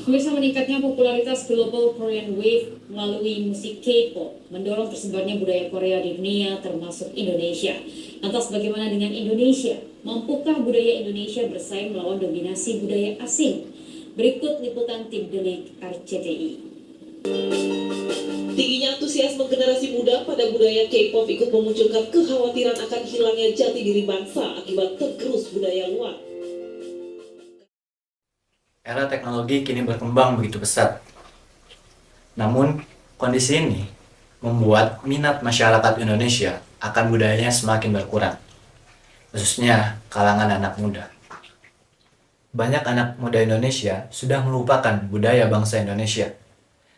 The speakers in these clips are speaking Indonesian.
Pemirsa, meningkatnya popularitas global Korean Wave melalui musik K-pop mendorong tersebarnya budaya Korea di dunia termasuk Indonesia. Lantas bagaimana dengan Indonesia? Mampukah budaya Indonesia bersaing melawan dominasi budaya asing? Berikut liputan tim Delik RCTI. Tingginya antusiasme generasi muda pada budaya K-pop ikut memunculkan kekhawatiran akan hilangnya jati diri bangsa akibat tergerus budaya luar. Era teknologi kini berkembang begitu pesat. Namun, kondisi ini membuat minat masyarakat Indonesia akan budayanya semakin berkurang, khususnya kalangan anak muda. Banyak anak muda Indonesia sudah melupakan budaya bangsa Indonesia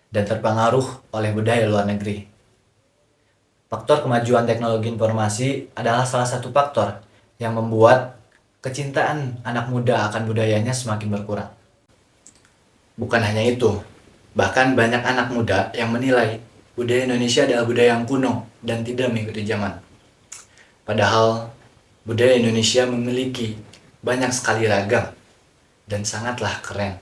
dan terpengaruh oleh budaya luar negeri. Faktor kemajuan teknologi informasi adalah salah satu faktor yang membuat kecintaan anak muda akan budayanya semakin berkurang. Bukan hanya itu, bahkan banyak anak muda yang menilai budaya Indonesia adalah budaya yang kuno dan tidak mengikuti zaman. Padahal, budaya Indonesia memiliki banyak sekali ragam dan sangatlah keren.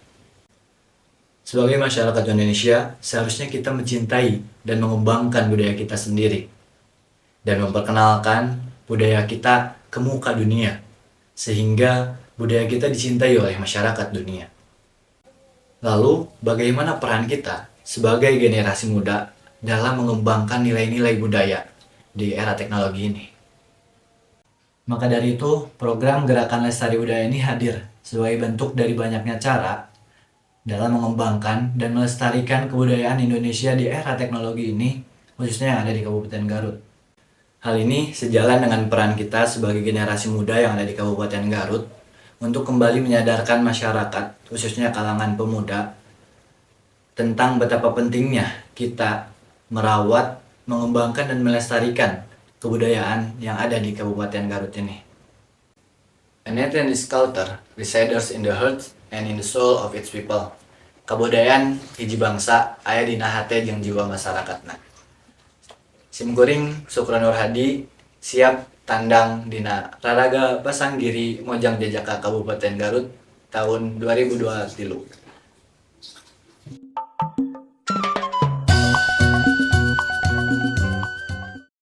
Sebagai masyarakat Indonesia, seharusnya kita mencintai dan mengembangkan budaya kita sendiri dan memperkenalkan budaya kita ke muka dunia, sehingga budaya kita dicintai oleh masyarakat dunia. Lalu, bagaimana peran kita sebagai generasi muda dalam mengembangkan nilai-nilai budaya di era teknologi ini? Maka dari itu, program Gerakan Lestari Budaya ini hadir sebagai bentuk dari banyaknya cara dalam mengembangkan dan melestarikan kebudayaan Indonesia di era teknologi ini, khususnya yang ada di Kabupaten Garut. Hal ini sejalan dengan peran kita sebagai generasi muda yang ada di Kabupaten Garut untuk kembali menyadarkan masyarakat, khususnya kalangan pemuda, tentang betapa pentingnya kita merawat, mengembangkan, dan melestarikan kebudayaan yang ada di Kabupaten Garut ini. An ethnic culture resides in the heart and in the soul of its people. Kabudayaan hiji bangsa aya dina hate jeung jiwa masyarakatna. Simkuring Sukron Nur Hadi siap tandang dina Raraga Pasanggiri Mojang Jajaka Kabupaten Garut tahun 2023.